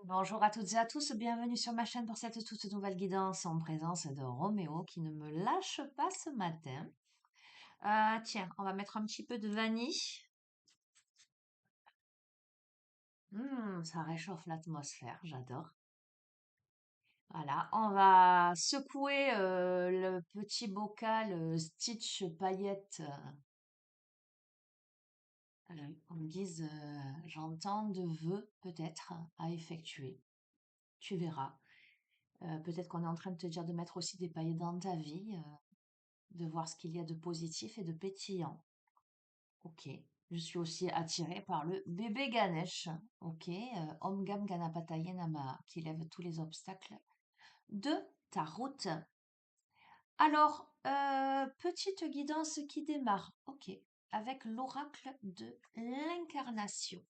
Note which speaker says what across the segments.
Speaker 1: Bonjour à toutes et à tous, bienvenue sur ma chaîne pour cette toute nouvelle guidance en présence de Roméo qui ne me lâche pas ce matin. Tiens, on va mettre un petit peu de vanille. Ça réchauffe l'atmosphère, j'adore. Voilà, on va secouer le petit bocal Stitch paillettes en guise, j'entends, de vœux peut-être à effectuer. Tu verras. Peut-être qu'on est en train de te dire de mettre aussi des paillettes dans ta vie. De voir ce qu'il y a de positif et de pétillant. Ok. Je suis aussi attirée par le bébé Ganesh. Ok. Om Gam Ganapataye Nama, qui lève tous les obstacles de ta route. Alors, petite guidance qui démarre. Ok. Avec l'oracle de l'incarnation.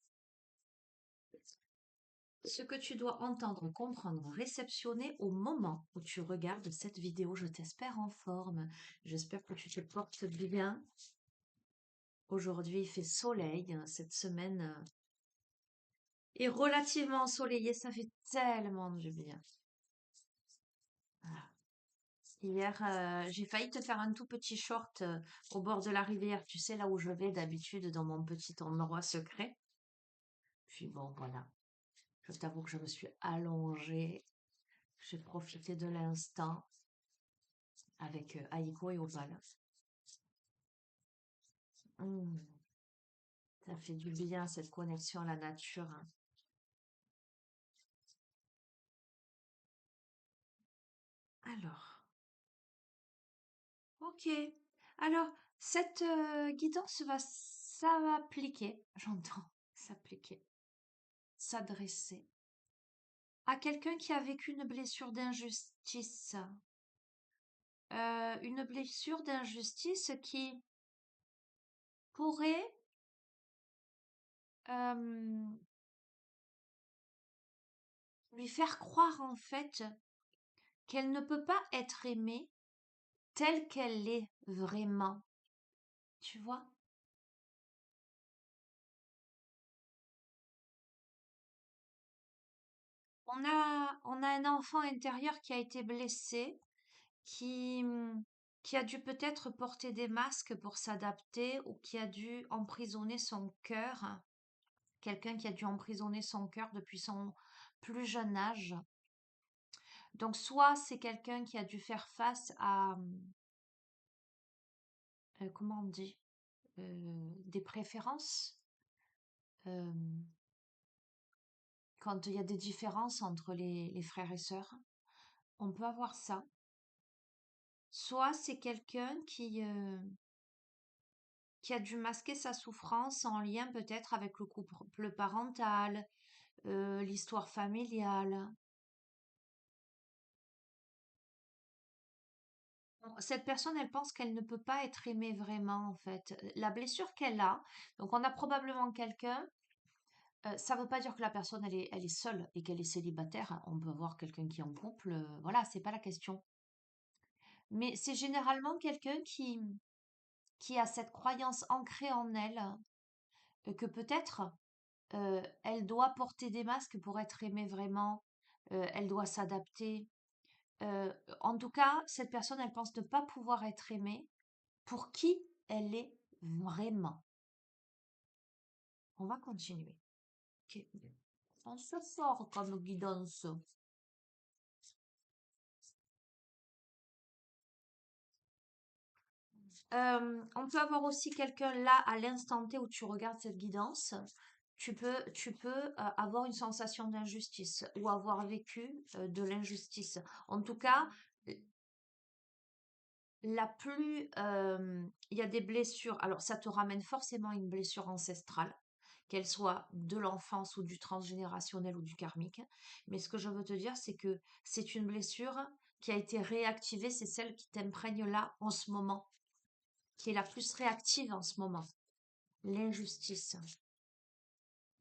Speaker 1: Ce que tu dois entendre, comprendre, réceptionner au moment où tu regardes cette vidéo, je t'espère en forme. J'espère que tu te portes bien. Aujourd'hui, il fait soleil. Cette semaine est relativement ensoleillée. Ça fait tellement du bien. Voilà. Hier, j'ai failli te faire un tout petit short au bord de la rivière. Tu sais, là où je vais d'habitude dans mon petit endroit secret. Puis bon, voilà. Je t'avoue que je me suis allongée. J'ai profité de l'instant avec Aiko et Opal. Hum, Ça fait du bien cette connexion à la nature, hein. Alors. Ok. Alors, cette guidance ça va appliquer, j'entends, s'appliquer, s'adresser à quelqu'un qui a vécu une blessure d'injustice. Une blessure d'injustice qui pourrait euh, lui faire croire en fait qu'elle ne peut pas être aimée telle qu'elle est vraiment. Tu vois? On a un enfant intérieur qui a été blessé qui, qui a dû peut-être porter des masques pour s'adapter ou qui a dû emprisonner son cœur, quelqu'un qui a dû emprisonner son cœur depuis son plus jeune âge. Donc soit c'est quelqu'un qui a dû faire face à, comment on dit, des préférences, euh, quand il y a des différences entre les frères et sœurs, on peut avoir ça. Soit c'est quelqu'un qui a dû masquer sa souffrance en lien peut-être avec le couple parental, l'histoire familiale. Bon, cette personne, elle pense qu'elle ne peut pas être aimée vraiment, en fait. La blessure qu'elle a, donc on a probablement quelqu'un, ça ne veut pas dire que la personne, elle est seule et qu'elle est célibataire, hein. On peut avoir quelqu'un qui est en couple, voilà, c'est pas la question. Mais c'est généralement quelqu'un qui a cette croyance ancrée en elle, que peut-être elle doit porter des masques pour être aimée vraiment, elle doit s'adapter. Euh, En tout cas, cette personne, elle pense ne pas pouvoir être aimée pour qui elle est vraiment. On va continuer. Ok. On se sort comme guidance. On peut avoir aussi quelqu'un là à l'instant T où tu regardes cette guidance. Tu peux avoir une sensation d'injustice ou avoir vécu de l'injustice. En tout cas, il y a des blessures. Alors, ça te ramène forcément une blessure ancestrale, qu'elle soit de l'enfance ou du transgénérationnel ou du karmique. Mais ce que je veux te dire, c'est que c'est une blessure qui a été réactivée. C'est celle qui t'imprègne là en ce moment, qui est la plus réactive en ce moment. L'injustice.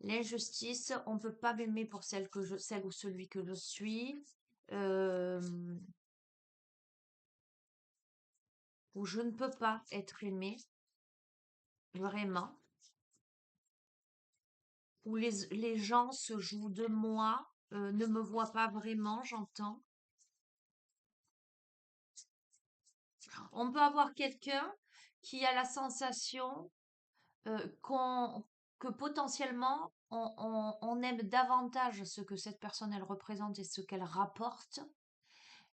Speaker 1: L'injustice, on ne peut pas m'aimer pour celle ou celui que je suis. Euh, où je ne peux pas être aimée, vraiment, où les gens se jouent de moi, ne me voit pas vraiment, j'entends. On peut avoir quelqu'un qui a la sensation qu'on que potentiellement on aime davantage ce que cette personne elle représente et ce qu'elle rapporte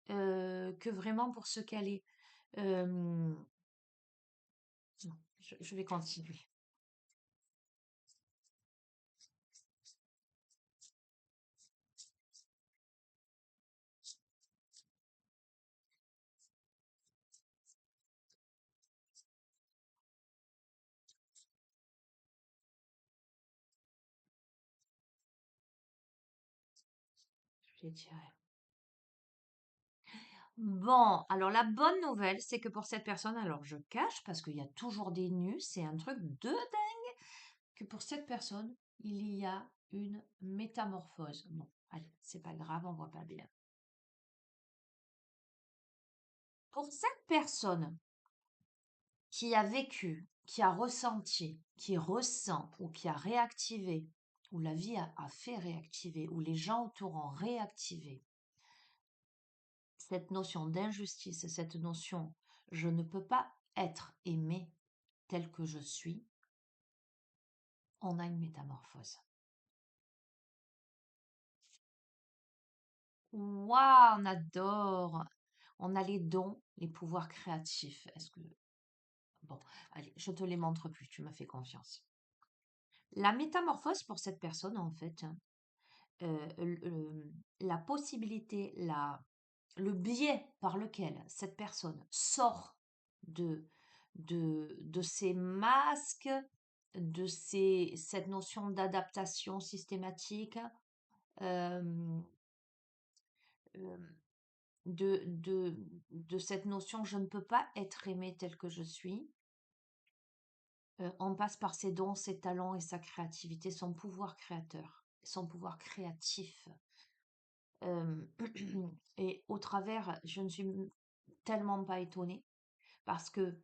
Speaker 1: que vraiment pour ce qu'elle est. Euh, je vais continuer. Je dirais. Bon, alors la bonne nouvelle, c'est que pour cette personne, alors je cache parce qu'il y a toujours des nus, c'est un truc de dingue, que pour cette personne, il y a une métamorphose. Bon, allez, c'est pas grave, on voit pas bien. Pour cette personne qui a vécu, qui a ressenti, qui ressent ou qui a réactivé, ou la vie a fait réactiver, ou les gens autour ont réactivé cette notion d'injustice, cette notion je ne peux pas être aimé tel que je suis, on a une métamorphose. Waouh, on adore. On a les dons, les pouvoirs créatifs. Est-ce que... Bon, allez, je te les montre plus, tu me fais confiance. La métamorphose pour cette personne, en fait, la possibilité, le biais par lequel cette personne sort de, de ces masques, cette notion d'adaptation systématique, euh, euh, de cette notion je ne peux pas être aimé tel que je suis, on passe par ses dons, ses talents et sa créativité, son pouvoir créateur, son pouvoir créatif. Euh, et au travers, je ne suis tellement pas étonnée parce que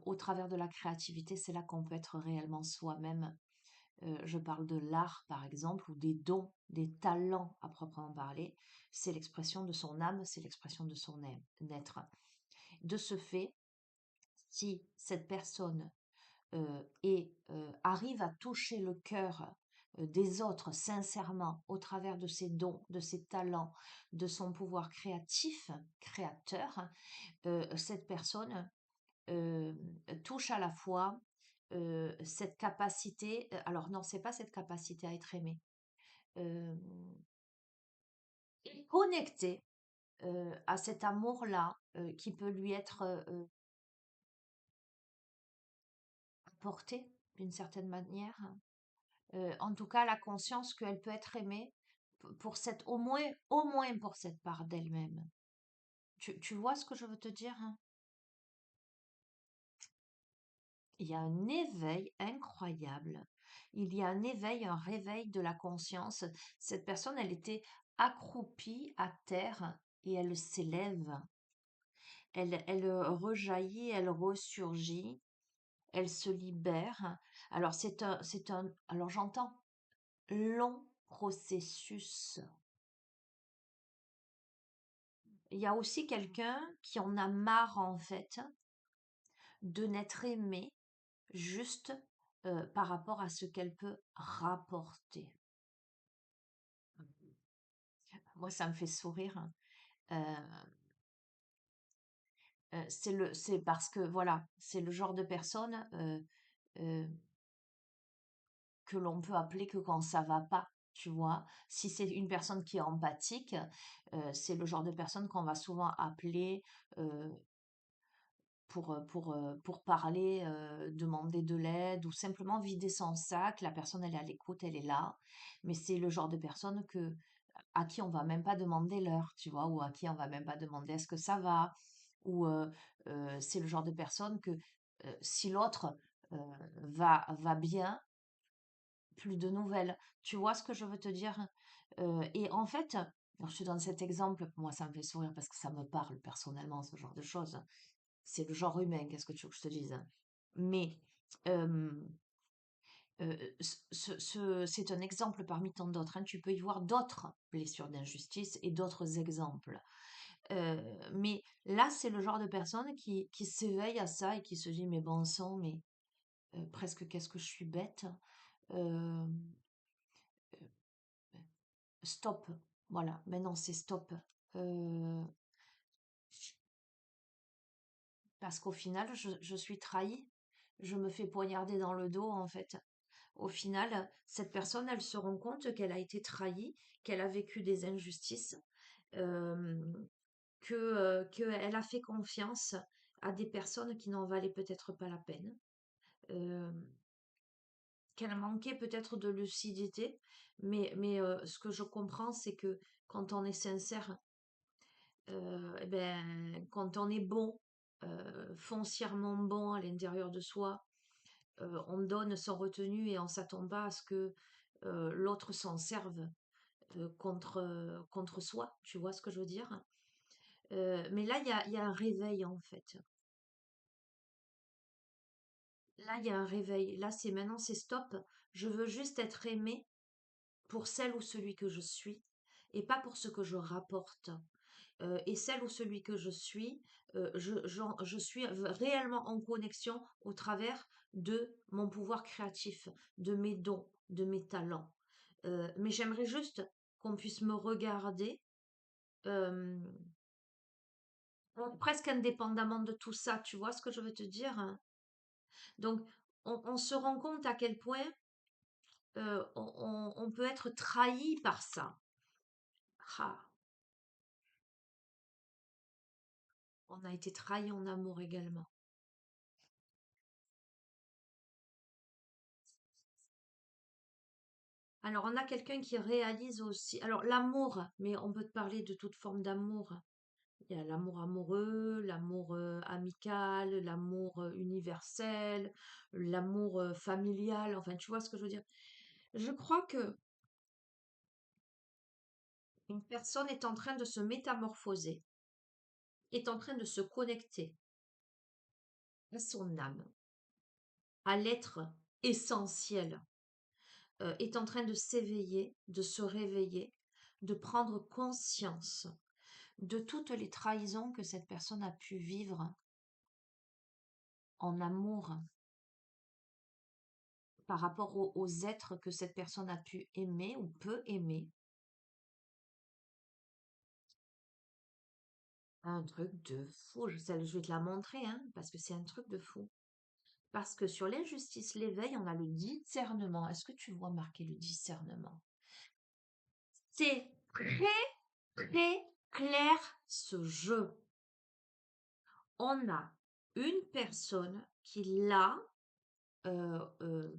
Speaker 1: au travers de la créativité, c'est là qu'on peut être réellement soi-même. Je parle de l'art, par exemple, ou des dons, des talents à proprement parler. C'est l'expression de son âme, c'est l'expression de son être. De ce fait, si cette personne arrive à toucher le cœur des autres sincèrement au travers de ses dons, de ses talents, de son pouvoir créatif, créateur, cette personne euh, touche à la fois cette capacité, alors non, c'est pas cette capacité à être aimé, euh, est connectée à cet amour-là qui peut lui être apporté d'une certaine manière. En tout cas, la conscience qu'elle peut être aimée pour cette, au moins pour cette part d'elle-même. Tu vois ce que je veux te dire, hein? Il y a un éveil incroyable. Il y a un éveil, un réveil de la conscience. Cette personne, elle était accroupie à terre et elle s'élève. Elle rejaillit, elle ressurgit, elle se libère. Alors alors j'entends long processus. Il y a aussi quelqu'un qui en a marre en fait de n'être aimée juste par rapport à ce qu'elle peut rapporter. Moi, ça me fait sourire, hein. Euh, c'est parce que voilà, c'est le genre de personne euh, que l'on peut appeler que quand ça va pas. Tu vois, si c'est une personne qui est empathique, c'est le genre de personne qu'on va souvent appeler euh, pour parler, demander de l'aide ou simplement vider son sac. La personne, elle est à l'écoute, elle est là. Mais c'est le genre de personne à qui on va même pas demander l'heure, tu vois, ou à qui on va même pas demander est-ce que ça va. Ou c'est le genre de personne que si l'autre euh, va bien, plus de nouvelles. Tu vois ce que je veux te dire? Et en fait, alors je te donne cet exemple, moi ça me fait sourire parce que ça me parle personnellement, ce genre de choses. C'est le genre humain, qu'est-ce que tu veux que je te dise? Mais euh, C'est un exemple parmi tant d'autres, hein. Tu peux y voir d'autres blessures d'injustice et d'autres exemples. Mais là, c'est le genre de personne qui s'éveille à ça et qui se dit, mais bon sang, mais presque qu'est-ce que je suis bête. Euh, Stop. Voilà, maintenant c'est stop. Euh, Parce qu'au final, je suis trahie. Je me fais poignarder dans le dos, en fait. Au final, cette personne, elle se rend compte qu'elle a été trahie, qu'elle a vécu des injustices, euh, qu'elle a fait confiance à des personnes qui n'en valaient peut-être pas la peine, euh, qu'elle manquait peut-être de lucidité. Mais ce que je comprends, c'est que quand on est sincère, eh ben, quand on est bon, foncièrement bon à l'intérieur de soi, on donne sans retenue et on s'attend pas à ce que l'autre s'en serve contre soi. Tu vois ce que je veux dire? Mais là, il y a un réveil en fait. Là, il y a un réveil. Là, c'est maintenant, c'est stop. Je veux juste être aimée pour celle ou celui que je suis et pas pour ce que je rapporte. Et celle ou celui que je suis, je suis réellement en connexion au travers de mon pouvoir créatif, de mes dons, de mes talents. Mais j'aimerais juste qu'on puisse me regarder euh, presque indépendamment de tout ça, tu vois ce que je veux te dire? Hein. Donc, on se rend compte à quel point on peut être trahi par ça. Ah, on a été trahi en amour également. Alors, on a quelqu'un qui réalise aussi. Alors, l'amour, mais on peut te parler de toute forme d'amour. Il y a l'amour amoureux, l'amour amical, l'amour universel, l'amour familial. Enfin, tu vois ce que je veux dire. Je crois que une personne est en train de se métamorphoser, est en train de se connecter à son âme, à l'être essentiel, est en train de s'éveiller, de se réveiller, de prendre conscience de toutes les trahisons que cette personne a pu vivre en amour par rapport aux êtres que cette personne a pu aimer ou peut aimer. Un truc de fou. Je vais te la montrer, hein, parce que c'est un truc de fou. Parce que sur l'injustice, l'éveil, on a le discernement. Est-ce que tu vois marquer le discernement? C'est très, très clair ce jeu. On a une personne qui là euh, euh,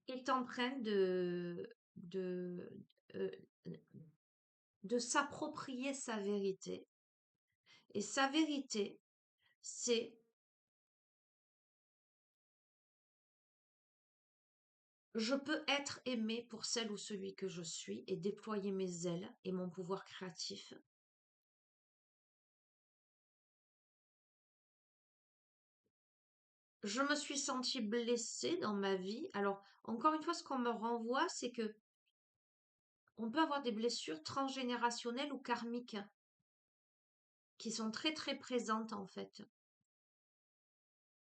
Speaker 1: est en train euh, de s'approprier sa vérité. Et sa vérité, c'est je peux être aimé pour celle ou celui que je suis et déployer mes ailes et mon pouvoir créatif. Je me suis sentie blessée dans ma vie. Alors, encore une fois, ce qu'on me renvoie, c'est que on peut avoir des blessures transgénérationnelles ou karmiques qui sont très très présentes en fait.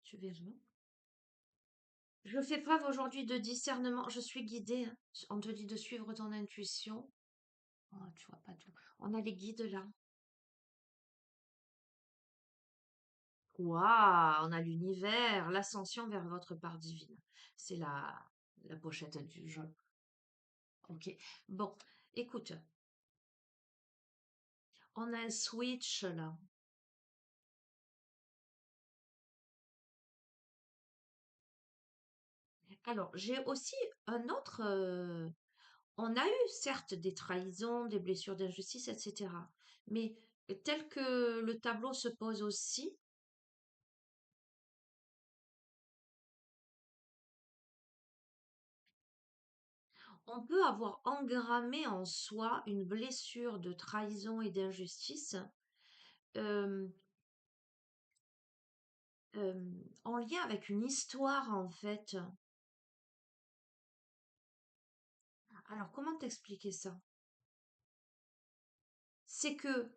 Speaker 1: Tu verras. Je fais preuve aujourd'hui de discernement. Je suis guidée, hein. On te dit de suivre ton intuition. Oh, tu vois pas tout. On a les guides là. Waouh, on a l'univers, l'ascension vers votre part divine. C'est la pochette du jeu. Ok. Bon, écoute, on a un switch là. Alors, j'ai aussi un autre. On a eu certes des trahisons, des blessures d'injustice, etc. Mais tel que le tableau se pose aussi, On peut avoir engrammé en soi une blessure de trahison et d'injustice euh, en lien avec une histoire en fait. Alors comment t'expliquer ça? C'est que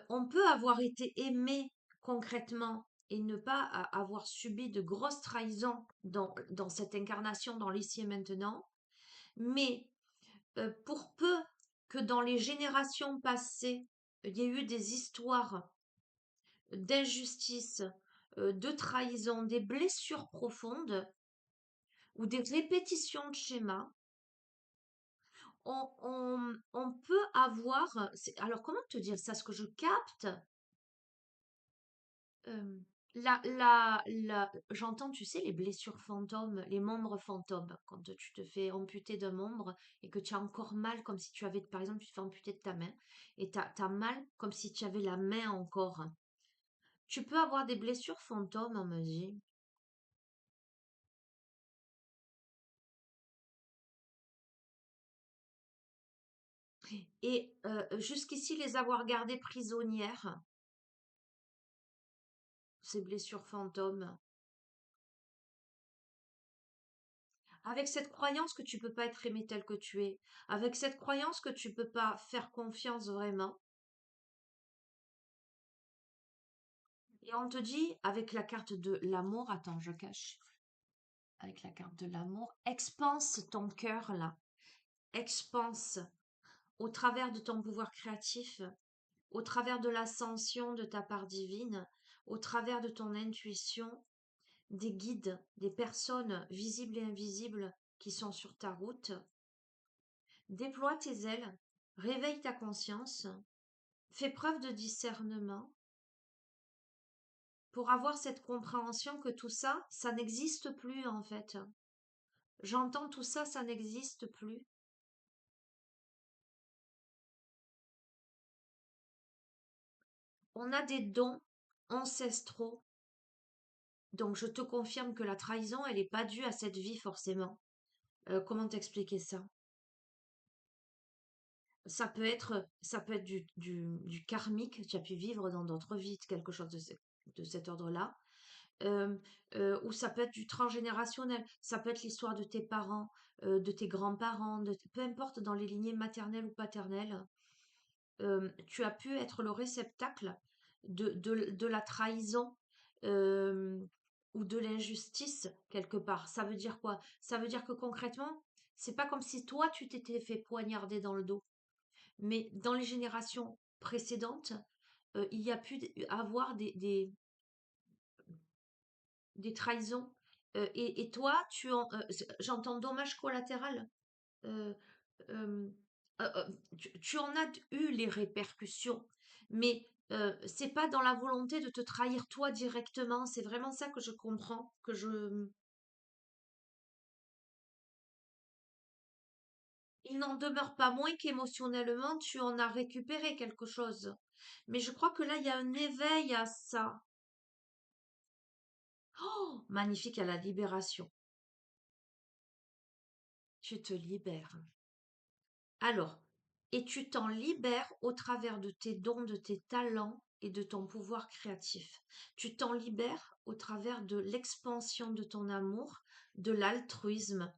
Speaker 1: on peut avoir été aimé concrètement et ne pas avoir subi de grosses trahisons dans cette incarnation, dans l'ici et maintenant, mais pour peu que dans les générations passées, il y ait eu des histoires d'injustice, de trahison, des blessures profondes ou des répétitions de schémas, on peut avoir, alors comment te dire ça, ce que je capte, euh, j'entends, tu sais, les blessures fantômes, les membres fantômes, quand tu te fais amputer d'un membre et que tu as encore mal, comme si tu avais, par exemple, tu te fais amputer de ta main et tu as mal comme si tu avais la main encore. Tu peux avoir des blessures fantômes, on me dit. Et jusqu'ici, les avoir gardées prisonnières, ces blessures fantômes, avec cette croyance que tu peux pas être aimé tel que tu es, avec cette croyance que tu peux pas faire confiance vraiment. Et on te dit, avec la carte de l'amour, attends, je cache, avec la carte de l'amour, expanse ton cœur là, expanse au travers de ton pouvoir créatif, au travers de l'ascension de ta part divine, au travers de ton intuition, des guides, des personnes visibles et invisibles qui sont sur ta route. Déploie tes ailes, réveille ta conscience, fais preuve de discernement pour avoir cette compréhension que tout ça, ça n'existe plus en fait. J'entends tout ça, ça n'existe plus. On a des dons ancestraux. Donc je te confirme que la trahison, elle n'est pas due à cette vie forcément. Comment t'expliquer ça? Ça peut être du karmique, tu as pu vivre dans d'autres vies, quelque chose de cet ordre-là. Euh, ou ça peut être du transgénérationnel, ça peut être l'histoire de tes parents, de tes grands-parents, peu importe dans les lignées maternelles ou paternelles. Tu as pu être le réceptacle de la trahison euh, ou de l'injustice quelque part. Ça veut dire quoi? Ça veut dire que concrètement, c'est pas comme si toi tu t'étais fait poignarder dans le dos, mais dans les générations précédentes, il y a pu avoir des trahisons. Et toi, j'entends dommage collatéral. euh, euh, tu en as eu les répercussions, mais c'est pas dans la volonté de te trahir toi directement. C'est vraiment ça que je comprends, que je. Il n'en demeure pas moins qu'émotionnellement, tu en as récupéré quelque chose. Mais je crois que là, il y a un éveil à ça. Oh, magnifique à la libération. Tu te libères. Alors, et tu t'en libères au travers de tes dons, de tes talents et de ton pouvoir créatif. Tu t'en libères au travers de l'expansion de ton amour, de l'altruisme,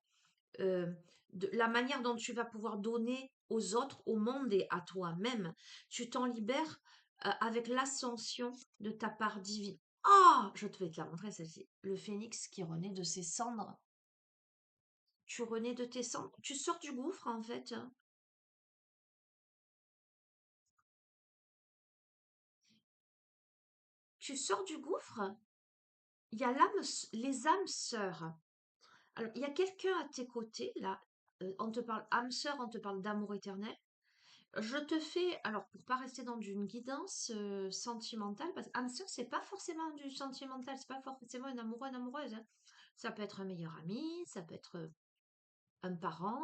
Speaker 1: euh, de la manière dont tu vas pouvoir donner aux autres, au monde et à toi-même. Tu t'en libères avec l'ascension de ta part divine. Ah, je te vais te la montrer celle-ci. Le phénix qui renaît de ses cendres. Tu renais de tes cendres. Tu sors du gouffre en fait. Tu sors du gouffre. Il y a les âmes sœurs. Alors, il y a quelqu'un à tes côtés, là. On te parle âme sœur, on te parle d'amour éternel. Je te fais, alors pour pas rester dans une guidance sentimentale, parce que âme sœur, c'est pas forcément du sentimental, c'est pas forcément un amoureux, une amoureuse, hein. Ça peut être un meilleur ami, ça peut être un parent.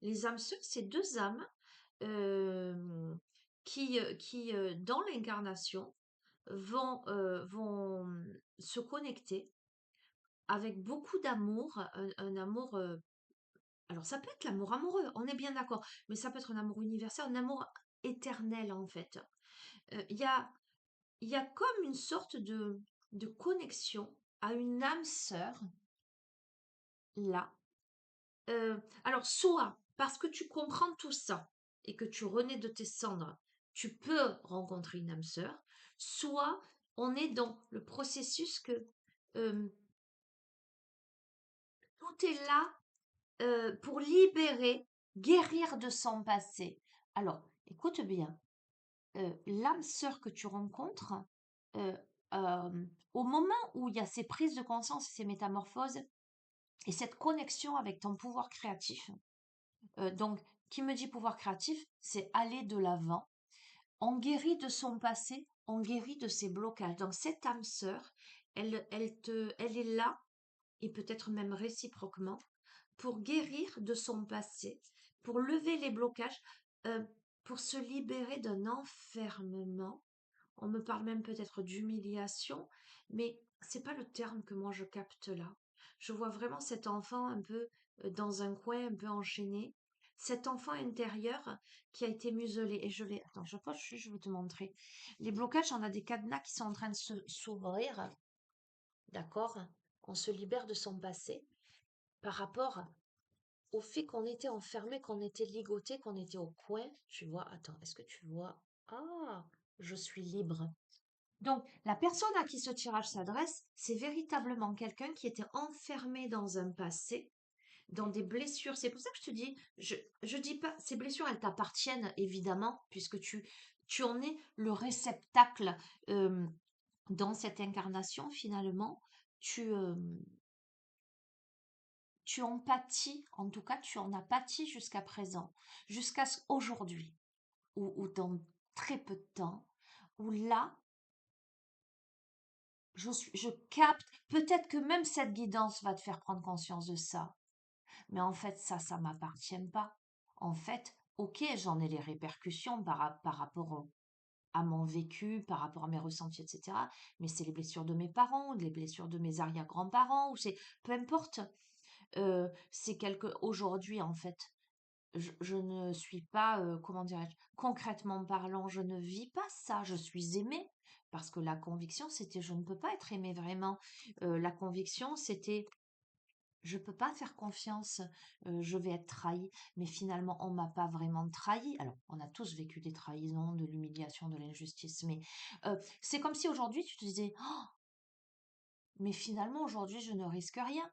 Speaker 1: Les âmes sœurs, c'est deux âmes euh, qui dans l'incarnation, vont se connecter avec beaucoup d'amour, un amour Alors ça peut être l'amour amoureux, on est bien d'accord, mais ça peut être un amour universel, un amour éternel en fait. Il y a, il y a comme une sorte de connexion à une âme sœur là. Alors soit parce que tu comprends tout ça et que tu renais de tes cendres, tu peux rencontrer une âme sœur, soit on est dans le processus que euh, tout est là pour libérer, guérir de son passé. Alors, écoute bien, l'âme sœur que tu rencontres, euh, au moment où il y a ces prises de conscience et ces métamorphoses, et cette connexion avec ton pouvoir créatif, donc, qui me dit pouvoir créatif, c'est aller de l'avant. On guérit de son passé, on guérit de ses blocages. Donc, cette âme sœur, elle est là, et peut-être même réciproquement, pour guérir de son passé, pour lever les blocages, euh, pour se libérer d'un enfermement. On me parle même peut-être d'humiliation, mais c'est pas le terme que moi je capte là. Je vois vraiment cet enfant un peu dans un coin, un peu enchaîné. Cet enfant intérieur qui a été muselé. Et je vais, attends, je pense, je vais te montrer. Les blocages, on a des cadenas qui sont en train de s'ouvrir. D'accord? On se libère de son passé par rapport au fait qu'on était enfermé, qu'on était ligoté, qu'on était au coin. Tu vois, attends, est-ce que tu vois? Ah, je suis libre. Donc, la personne à qui ce tirage s'adresse, c'est véritablement quelqu'un qui était enfermé dans un passé, dans des blessures. C'est pour ça que je te dis, je dis pas, ces blessures, elles t'appartiennent évidemment, puisque tu en es le réceptacle euh, dans cette incarnation finalement. Tu, euh, tu en pâtis, en tout cas, tu en as pâti jusqu'à présent, jusqu'à aujourd'hui, ou dans très peu de temps, où là, je capte, peut-être que même cette guidance va te faire prendre conscience de ça. Mais en fait, ça m'appartient pas. En fait, ok, j'en ai les répercussions par rapport à mon vécu, par rapport à mes ressentis, etc. Mais c'est les blessures de mes parents, les blessures de mes arrière-grands-parents, ou c'est peu importe. C'est quelque aujourd'hui en fait. Je ne suis pas, comment dirais-je, concrètement parlant, je ne vis pas ça. Je suis aimée parce que la conviction, c'était je ne peux pas être aimée vraiment. La conviction, c'était je peux pas faire confiance, je vais être trahie. Mais finalement, on m'a pas vraiment trahie. Alors, on a tous vécu des trahisons, de l'humiliation, de l'injustice. Mais c'est comme si aujourd'hui, tu te disais, oh, mais finalement, aujourd'hui, je ne risque rien.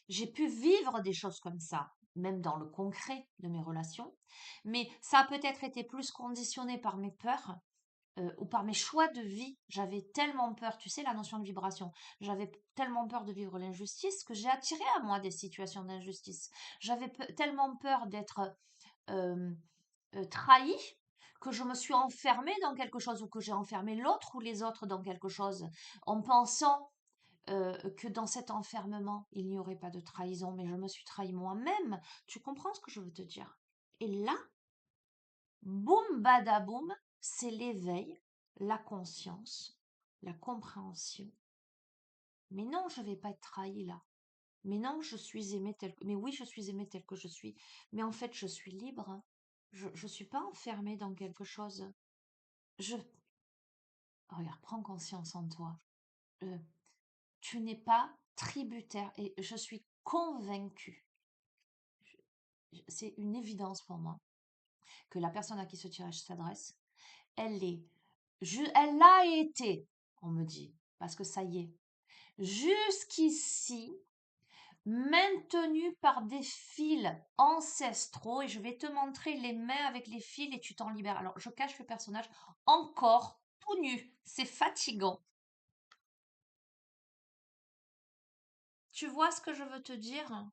Speaker 1: J'ai pu vivre des choses comme ça, même dans le concret de mes relations, mais ça a peut-être été plus conditionné par mes peurs ou par mes choix de vie. J'avais tellement peur, tu sais, la notion de vibration, j'avais tellement peur de vivre l'injustice que j'ai attiré à moi des situations d'injustice. J'avais tellement peur d'être euh, trahie que je me suis enfermée dans quelque chose ou que j'ai enfermé l'autre ou les autres dans quelque chose en pensant que dans cet enfermement, il n'y aurait pas de trahison, mais je me suis trahi moi-même. Tu comprends ce que je veux te dire? Et là, boum badaboum, c'est l'éveil, la conscience, la compréhension. Mais non, je vais pas être trahi là. Mais non, je suis aimée telle que... Mais oui, je suis aimée telle que je suis. Mais en fait, je suis libre. Je ne suis pas enfermée dans quelque chose. Je... Regarde, prends conscience en toi. Euh, Tu n'es pas tributaire. Et je suis convaincue, c'est une évidence pour moi, que la personne à qui ce tirage s'adresse, elle est, elle a été, on me dit, parce que ça y est, jusqu'ici, maintenue par des fils ancestraux, et je vais te montrer les mains avec les fils et tu t'en libères. Alors, je cache le personnage encore tout nu, c'est fatigant. Tu vois ce que je veux te dire?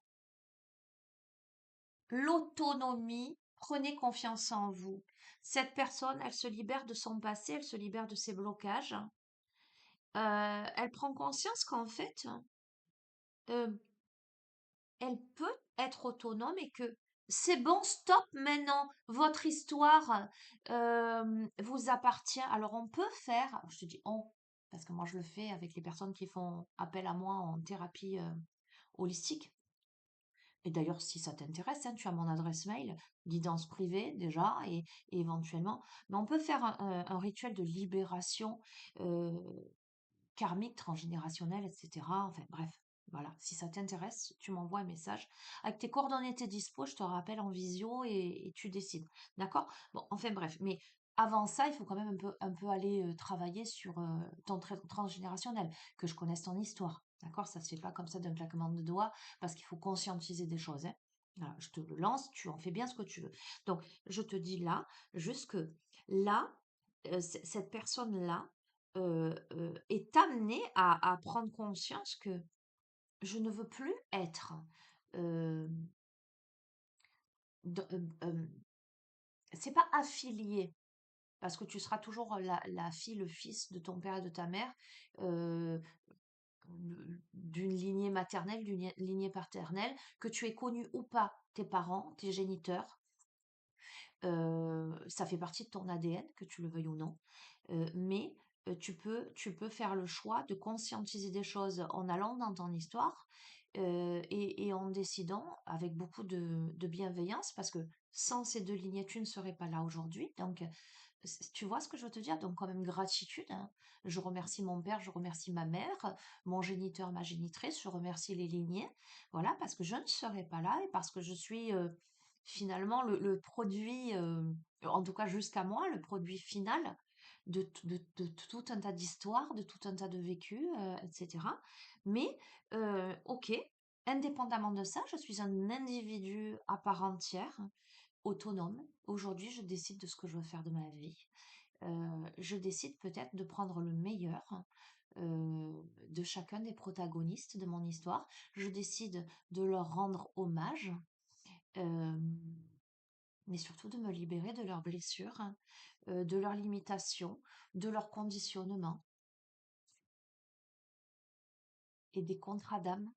Speaker 1: L'autonomie, prenez confiance en vous. Cette personne, elle se libère de son passé, elle se libère de ses blocages. Elle prend conscience qu'en fait, euh, elle peut être autonome et que c'est bon, stop maintenant, votre histoire vous appartient. Alors on peut faire, je te dis on, parce que moi je le fais avec les personnes qui font appel à moi en thérapie holistique. Et d'ailleurs, si ça t'intéresse, hein, tu as mon adresse mail, guidance privée déjà, et éventuellement. Mais on peut faire un rituel de libération euh, karmique, transgénérationnel, etc. Enfin bref, voilà. Si ça t'intéresse, tu m'envoies un message. Avec tes coordonnées, tes dispo, je te rappelle en visio et tu décides. D'accord? Bon, enfin bref. Mais avant ça, il faut quand même un peu aller travailler sur ton trait transgénérationnel, que je connaisse ton histoire. D'accord? Ça se fait pas comme ça d'un claquement de doigts, parce qu'il faut conscientiser des choses, hein. Voilà, je te le lance, tu en fais bien ce que tu veux. Donc, je te dis là, juste que là, cette personne-là, est amenée à prendre conscience que je ne veux plus être, euh, de- euh, euh, c'est pas affilié, parce que tu seras toujours la fille, le fils de ton père et de ta mère, euh, d'une lignée maternelle, d'une lignée paternelle, que tu aies connu ou pas tes parents, tes géniteurs. Ça fait partie de ton ADN, que tu le veuilles ou non. Mais tu peux faire le choix de conscientiser des choses en allant dans ton histoire et en décidant avec beaucoup de bienveillance, parce que sans ces deux lignées, tu ne serais pas là aujourd'hui. Donc, tu vois ce que je veux te dire? Donc, quand même, gratitude, hein. Je remercie mon père, je remercie ma mère, mon géniteur, ma génitrice, je remercie les lignées. Voilà, parce que je ne serais pas là et parce que je suis finalement le produit, en tout cas jusqu'à moi, le produit final de tout un tas d'histoires, de tout un tas de vécus, etc. Mais, ok, indépendamment de ça, je suis un individu à part entière, autonome. Aujourd'hui, je décide de ce que je veux faire de ma vie. Je décide peut-être de prendre le meilleur de chacun des protagonistes de mon histoire. Je décide de leur rendre hommage, euh, mais surtout de me libérer de leurs blessures, de leurs limitations, de leurs conditionnements et des contrats d'âme.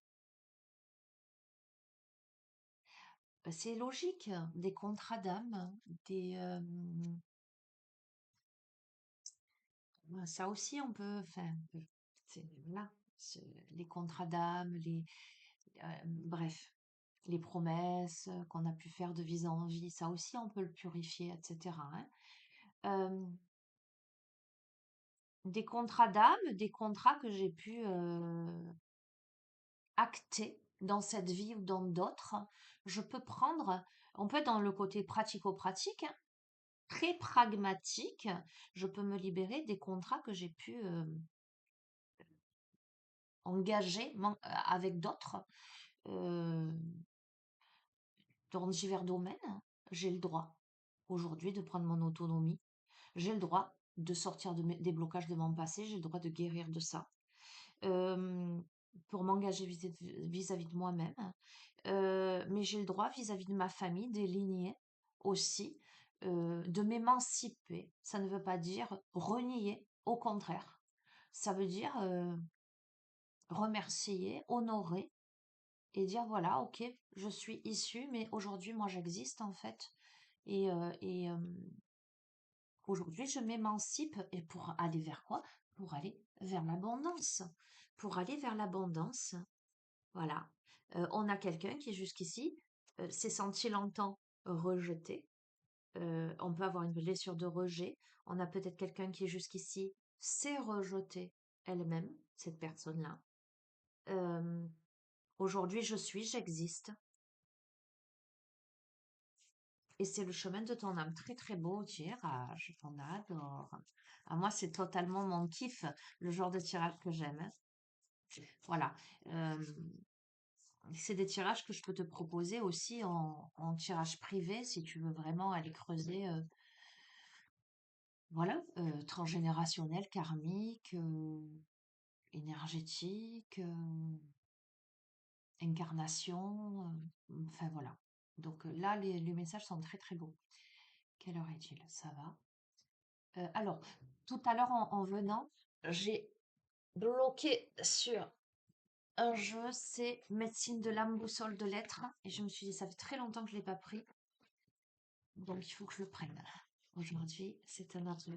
Speaker 1: C'est logique, des contrats d'âme, ça aussi on peut, enfin, voilà, les contrats d'âme, bref, les promesses qu'on a pu faire de vie en vie, ça aussi on peut le purifier, etc., hein. Euh, des contrats d'âme, des contrats que j'ai pu acter dans cette vie ou dans d'autres. Je peux prendre, on peut être dans le côté pratico-pratique, hein, très pragmatique. Je peux me libérer des contrats que j'ai pu engager avec d'autres euh, dans divers domaines. J'ai le droit aujourd'hui de prendre mon autonomie. J'ai le droit de sortir des blocages de mon passé. J'ai le droit de guérir de ça. euh, pour m'engager vis-à-vis de moi-même. Mais j'ai le droit vis-à-vis de ma famille, des lignées aussi, de m'émanciper. Ça ne veut pas dire renier, au contraire. Ça veut dire remercier, honorer et dire voilà, ok, je suis issue, mais aujourd'hui, moi, j'existe en fait. Et aujourd'hui, je m'émancipe. Et pour aller vers quoi? Pour aller vers l'abondance. Pour aller vers l'abondance. Voilà. On a quelqu'un qui jusqu'ici s'est senti longtemps rejeté. On peut avoir une blessure de rejet. On a peut-être quelqu'un qui jusqu'ici s'est rejeté elle-même, cette personne-là. Euh, Aujourd'hui, j'existe. Et c'est le chemin de ton âme. Très très beau tirage. On adore. À moi, c'est totalement mon kiff, le genre de tirage que j'aime, hein. Voilà. Euh, C'est des tirages que je peux te proposer aussi en tirage privé si tu veux vraiment aller creuser, voilà, transgénérationnel, karmique, énergétique, incarnation, enfin voilà. Donc là, les messages sont très très beaux. Quelle heure est-il? Ça va. Alors, tout à l'heure en venant, j'ai bloqué sur un jeu, c'est médecine de l'âme, boussole de l'être. Et je me suis dit, ça fait très longtemps que je ne l'ai pas pris. Donc, il faut que je le prenne. Aujourd'hui, c'est un autre.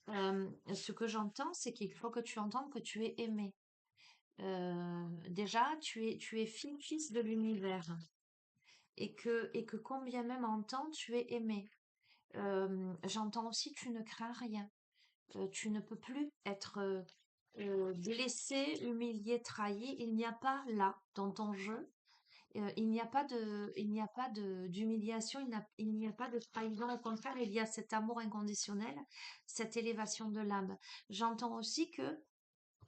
Speaker 1: Ce que j'entends, c'est qu'il faut que tu entendes que tu es aimé. Déjà, tu es fils de l'univers et que combien même en temps tu es aimé. J'entends aussi tu ne crains rien. Tu ne peux plus être blessé, humilié, trahi. Il n'y a pas là dans ton jeu. D'humiliation, il n'y a pas de trahison. Au contraire, il y a cet amour inconditionnel, cette élévation de l'âme. J'entends aussi que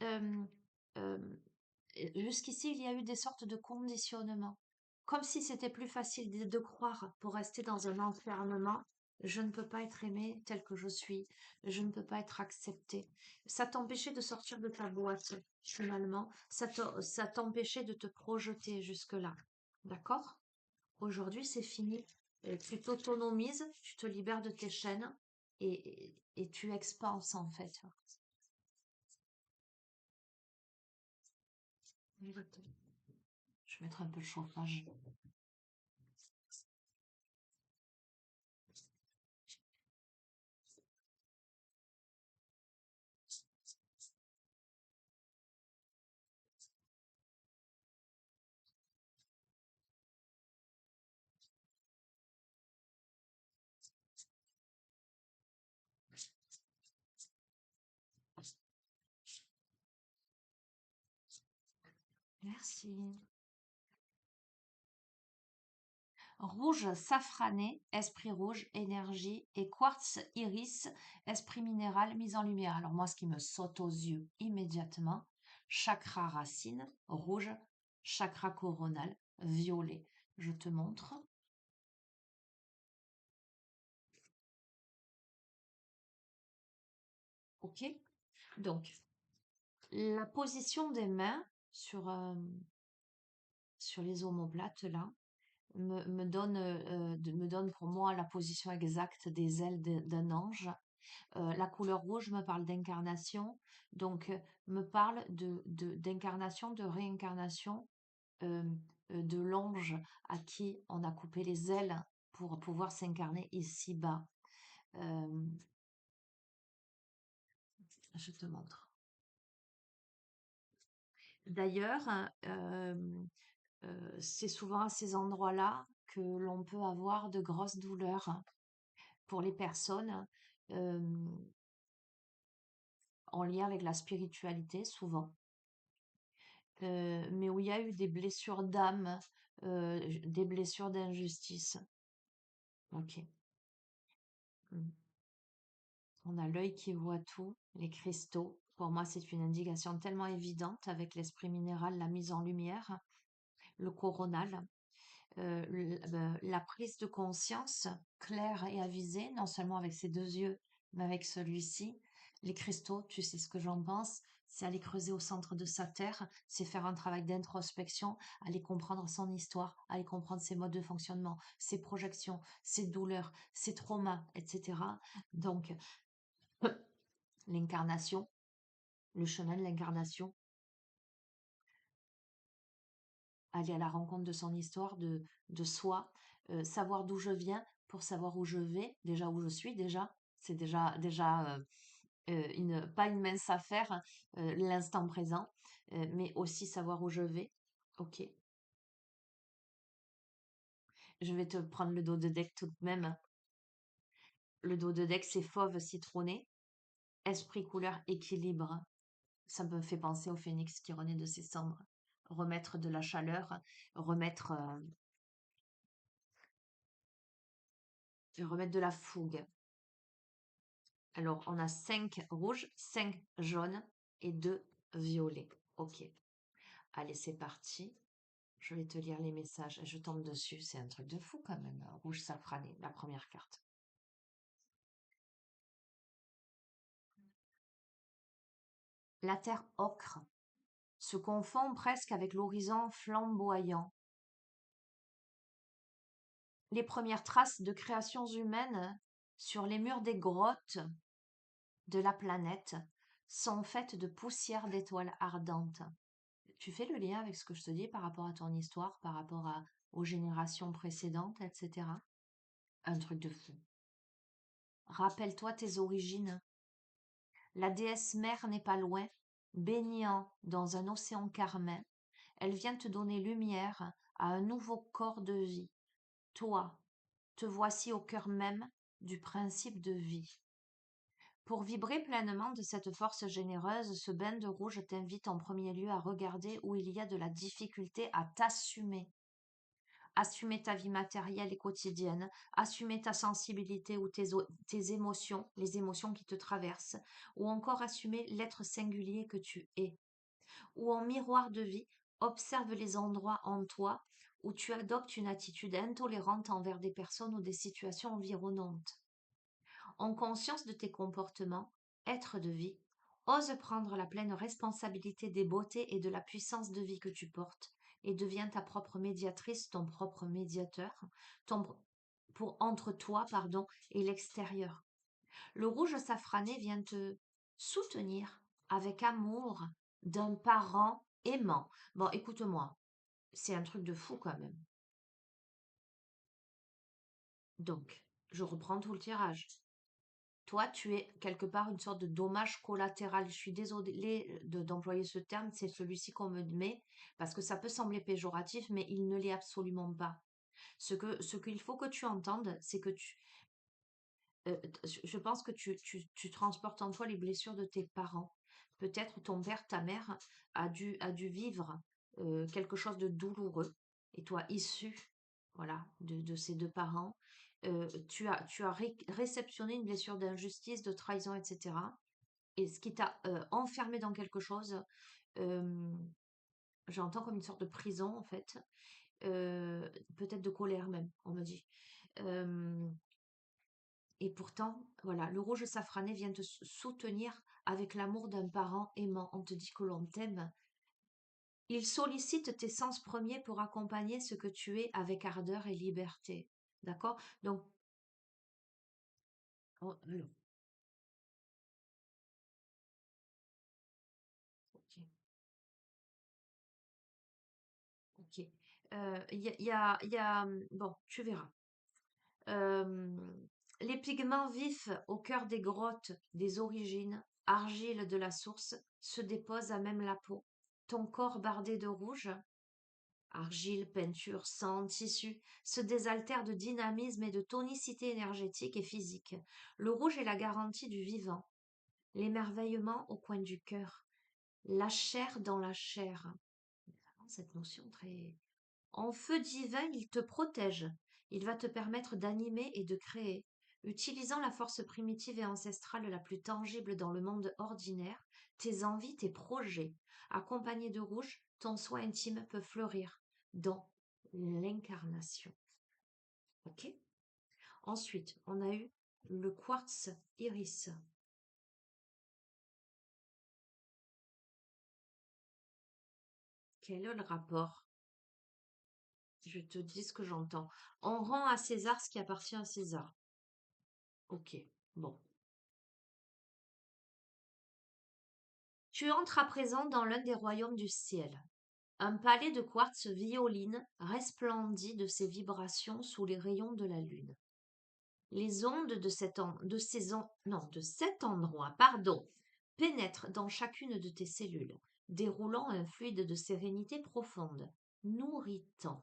Speaker 1: euh, euh, jusqu'ici, il y a eu des sortes de conditionnements. Comme si c'était plus facile de croire pour rester dans un enfermement. Je ne peux pas être aimé tel que je suis. Je ne peux pas être accepté. Ça t'empêchait de sortir de ta boîte, finalement. Ça t'empêchait de te projeter jusque-là. D'accord? Aujourd'hui, c'est fini. Tu t'autonomises, tu te libères de tes chaînes et tu expanses en fait. Je vais mettre un peu de chauffage. Merci. Rouge safrané, esprit rouge, énergie, et quartz iris, esprit minéral, mise en lumière. Alors moi, ce qui me saute aux yeux immédiatement, chakra racine, rouge, chakra coronal, violet. Je te montre. OK? Donc, la position des mains sur les omoplates, là, me donne pour moi la position exacte des ailes d'un ange. La couleur rouge me parle d'incarnation, donc me parle d'incarnation, de réincarnation euh, de l'ange à qui on a coupé les ailes pour pouvoir s'incarner ici-bas. Euh, je te montre. D'ailleurs, c'est souvent à ces endroits-là que l'on peut avoir de grosses douleurs pour les personnes euh, en lien avec la spiritualité, souvent. Mais où il y a eu des blessures d'âme, des blessures d'injustice. Ok. Mm. On a l'œil qui voit tout, les cristaux. Pour moi, c'est une indication tellement évidente avec l'esprit minéral, la mise en lumière, le coronal, la prise de conscience claire et avisée, non seulement avec ses deux yeux, mais avec celui-ci. Les cristaux, tu sais ce que j'en pense, c'est aller creuser au centre de sa terre, c'est faire un travail d'introspection, aller comprendre son histoire, aller comprendre ses modes de fonctionnement, ses projections, ses douleurs, ses traumas, etc. Donc, l'incarnation, le chemin de l'incarnation, aller à la rencontre de son histoire, de soi, savoir d'où je viens pour savoir où je vais, déjà où je suis déjà, c'est déjà pas une mince affaire, hein, l'instant présent, mais aussi savoir où je vais. Ok, je vais te prendre le dos de deck tout de même, hein. Le dos de deck, c'est fauve citronné, esprit couleur équilibre. Ça me fait penser au phénix qui renaît de ses cendres. Remettre de la chaleur, remettre, remettre de la fougue. Alors, on a 5 rouges, 5 jaunes et 2 violets. Ok. Allez, c'est parti. Je vais te lire les messages. Je tombe dessus. C'est un truc de fou quand même. Rouge safrané, la première carte. La terre ocre se confond presque avec l'horizon flamboyant. Les premières traces de créations humaines sur les murs des grottes de la planète sont faites de poussière d'étoiles ardentes. Tu fais le lien avec ce que je te dis par rapport à ton histoire, par rapport aux générations précédentes, etc. Un truc de fou. Rappelle-toi tes origines. La déesse mère n'est pas loin, baignant dans un océan carmin. Elle vient te donner lumière à un nouveau corps de vie. Toi, te voici au cœur même du principe de vie. Pour vibrer pleinement de cette force généreuse, ce bain de rouge t'invite en premier lieu à regarder où il y a de la difficulté à t'assumer. Assumer ta vie matérielle et quotidienne, assumer ta sensibilité ou tes émotions, les émotions qui te traversent, ou encore assumer l'être singulier que tu es. Ou en miroir de vie, observe les endroits en toi où tu adoptes une attitude intolérante envers des personnes ou des situations environnantes. En conscience de tes comportements, être de vie, ose prendre la pleine responsabilité des beautés et de la puissance de vie que tu portes et deviens ta propre médiatrice, ton propre médiateur, ton, entre toi, et l'extérieur. Le rouge safrané vient te soutenir avec amour d'un parent aimant. Bon, écoute-moi, c'est un truc de fou quand même. Donc, je reprends tout le tirage. Toi, tu es quelque part une sorte de dommage collatéral. Je suis désolée d'employer ce terme, c'est celui-ci qu'on me met, parce que ça peut sembler péjoratif, mais il ne l'est absolument pas. Ce qu'il faut que tu entendes, c'est que je pense que tu transportes en toi les blessures de tes parents. Peut-être ton père, ta mère a dû vivre quelque chose de douloureux, et toi, issu, voilà, de ces deux parents, tu as réceptionné une blessure d'injustice, de trahison, etc. Et ce qui t'a enfermé dans quelque chose, euh, j'entends comme une sorte de prison, en fait, peut-être de colère même, on me dit. Euh, et pourtant, voilà, le rouge safrané vient te soutenir avec l'amour d'un parent aimant. On te dit que l'on t'aime. Il sollicite tes sens premiers pour accompagner ce que tu es avec ardeur et liberté. D'accord? Donc, alors, ok, ok. Bon, tu verras. Euh, les pigments vifs au cœur des grottes des origines, argile de la source, se déposent à même la peau. Ton corps bardé de rouge, argile, peinture, sang, tissu, se désaltère de dynamisme et de tonicité énergétique et physique. Le rouge est la garantie du vivant, l'émerveillement au coin du cœur, la chair dans la chair. Cette notion très... En feu divin, il te protège. Il va te permettre d'animer et de créer. Utilisant la force primitive et ancestrale la plus tangible dans le monde ordinaire, tes envies, tes projets, accompagnés de rouge, ton soi intime peut fleurir dans l'incarnation. Ok? Ensuite, on a eu le quartz iris. Quel est le rapport? Je te dis ce que j'entends. On rend à César ce qui appartient à César. Ok, bon. Tu entres à présent dans l'un des royaumes du ciel. Un palais de quartz violine resplendit de ses vibrations sous les rayons de la lune. Les ondes de cet endroit, pénètrent dans chacune de tes cellules, déroulant un fluide de sérénité profonde, nourritant.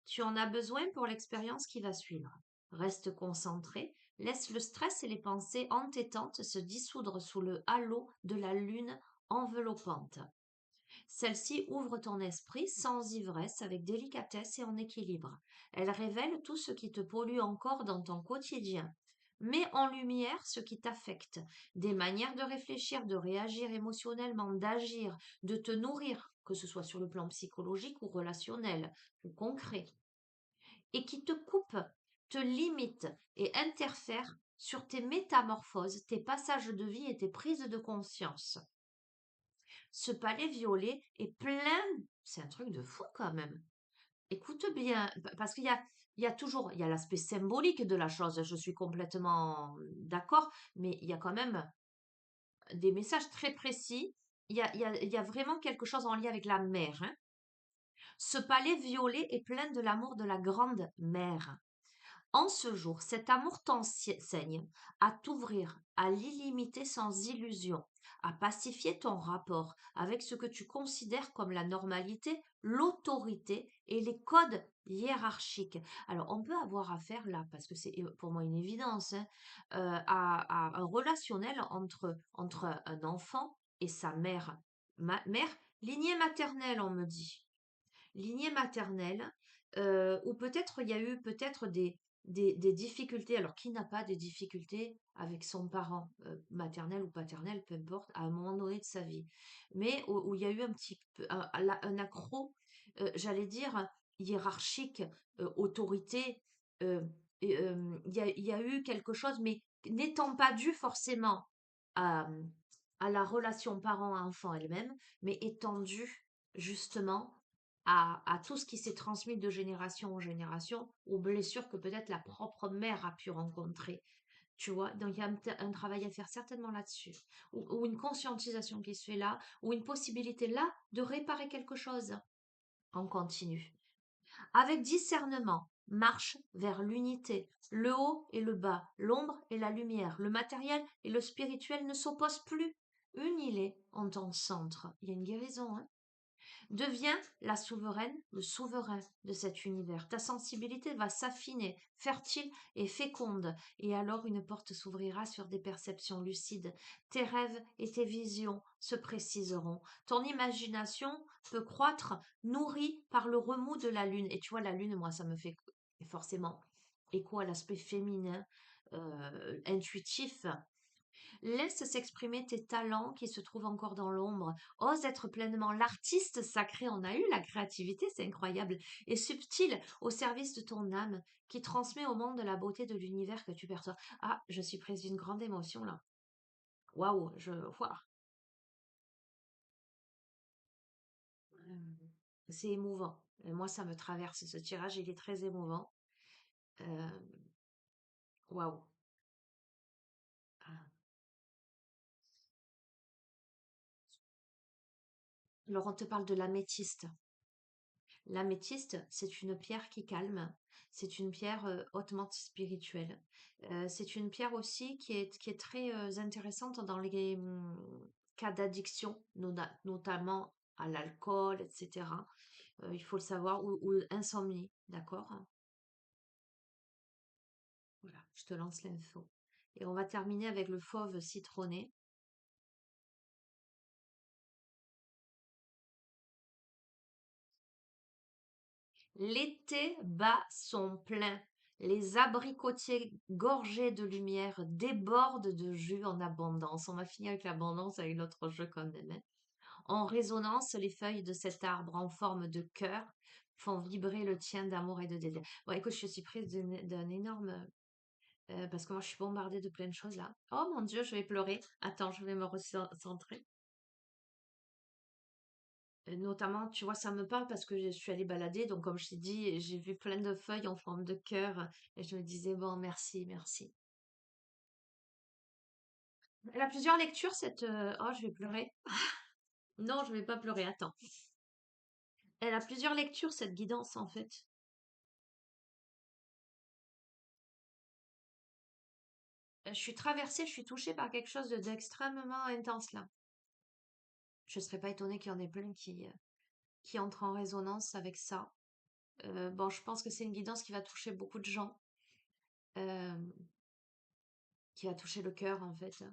Speaker 1: Tu en as besoin pour l'expérience qui va suivre. Reste concentré, laisse le stress et les pensées entêtantes se dissoudre sous le halo de la lune enveloppante. Celle-ci ouvre ton esprit sans ivresse, avec délicatesse et en équilibre. Elle révèle tout ce qui te pollue encore dans ton quotidien. Mets en lumière ce qui t'affecte, des manières de réfléchir, de réagir émotionnellement, d'agir, de te nourrir, que ce soit sur le plan psychologique ou relationnel ou concret, et qui te coupe, te limite et interfère sur tes métamorphoses, tes passages de vie et tes prises de conscience. Ce palais violet est plein, c'est un truc de fou quand même. Écoute bien, parce il y a toujours, il y a l'aspect symbolique de la chose, je suis complètement d'accord, mais il y a quand même des messages très précis. Il y a vraiment quelque chose en lien avec la mer, hein. Ce palais violet est plein de l'amour de la grande mère. En ce jour, cet amour t'enseigne à t'ouvrir à l'illimité sans illusion, à pacifier ton rapport avec ce que tu considères comme la normalité, l'autorité et les codes hiérarchiques. Alors, on peut avoir affaire là, parce que c'est pour moi une évidence, hein, à un relationnel entre un enfant et sa mère. Mère, lignée maternelle, on me dit lignée maternelle, ou peut-être il y a eu peut-être des difficultés. Alors, qui n'a pas des difficultés avec son parent, maternel ou paternel, peu importe, à un moment donné de sa vie. Mais où il y a eu un petit peu un accroc, j'allais dire, hiérarchique, autorité. euh, il y a eu quelque chose, mais n'étant pas dû forcément à, à la relation parent-enfant elle-même, mais étant dû justement à tout ce qui s'est transmis de génération en génération, aux blessures que peut-être la propre mère a pu rencontrer. Tu vois, donc il y a un travail à faire certainement là-dessus, ou une conscientisation qui se fait là, ou une possibilité là de réparer quelque chose en continu. Avec discernement, marche vers l'unité. Le haut et le bas, l'ombre et la lumière, le matériel et le spirituel ne s'opposent plus. Unis-les en ton centre. Il y a une guérison, hein. Deviens la souveraine, le souverain de cet univers. Ta sensibilité va s'affiner, fertile et féconde, et alors une porte s'ouvrira sur des perceptions lucides. Tes rêves et tes visions se préciseront. Ton imagination peut croître, nourrie par le remous de la lune. Et tu vois, la lune, moi, ça me fait forcément écho à l'aspect féminin, intuitif. Laisse s'exprimer tes talents qui se trouvent encore dans l'ombre. Ose être pleinement l'artiste sacré. On a eu la créativité, c'est incroyable. Et subtil au service de ton âme qui transmet au monde la beauté de l'univers que tu perçois. Ah, je suis prise d'une grande émotion là. Waouh, waouh. C'est émouvant. Moi, ça me traverse ce tirage, il est très émouvant. Euh, Waouh. Ah. Alors, on te parle de l'améthyste. L'améthyste, c'est une pierre qui calme, c'est une pierre hautement spirituelle. C'est une pierre aussi qui est très intéressante dans les cas d'addiction, notamment à l'alcool, etc. Il faut le savoir, ou insomnie, d'accord? Voilà, je te lance l'info. Et on va terminer avec le fauve citronné. L'été bat son plein. Les abricotiers gorgés de lumière débordent de jus en abondance. On va finir avec l'abondance avec notre jeu quand même, hein. En résonance, les feuilles de cet arbre en forme de cœur font vibrer le tien d'amour et de désir. Bon, écoute, je suis prise d'un énorme... parce que moi, je suis bombardée de plein de choses là. Oh mon Dieu, je vais pleurer. Attends, je vais me recentrer. Notamment, tu vois, ça me parle parce que je suis allée balader, donc comme je t'ai dit, j'ai vu plein de feuilles en forme de cœur et je me disais, bon, merci, merci. Elle a plusieurs lectures, cette... Oh, je vais pleurer. Non, je vais pas pleurer, attends. Elle a plusieurs lectures, cette guidance, en fait. Je suis traversée, je suis touchée par quelque chose d'extrêmement intense, là. Je serais pas étonnée qu'il y en ait plein qui entrent en résonance avec ça. Bon, je pense que c'est une guidance qui va toucher beaucoup de gens. Euh, qui a touché le cœur en fait.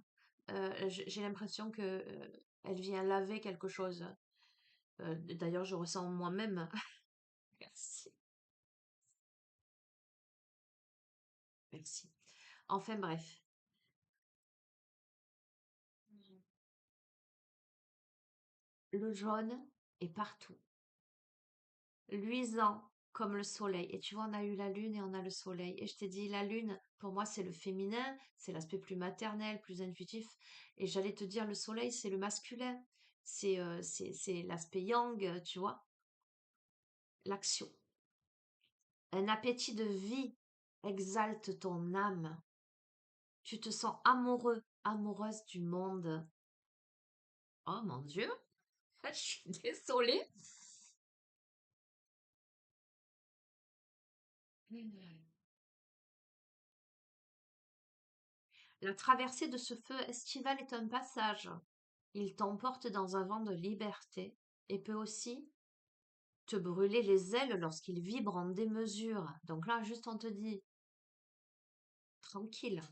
Speaker 1: J'ai l'impression que elle vient laver quelque chose. D'ailleurs, je ressens moi-même. Merci, merci. Enfin bref, le jaune est partout, luisant comme le soleil. Et tu vois, on a eu la lune et on a le soleil. Et je t'ai dit, la lune, pour moi, c'est le féminin, c'est l'aspect plus maternel, plus intuitif. Et j'allais te dire, le soleil, c'est le masculin. C'est l'aspect yang, tu vois, l'action. Un appétit de vie exalte ton âme. Tu te sens amoureux, amoureuse du monde. Oh mon Dieu, je suis désolée. La traversée de ce feu estival est un passage. Il t'emporte dans un vent de liberté et peut aussi te brûler les ailes lorsqu'il vibre en démesure. Donc là, juste on te dit, tranquille,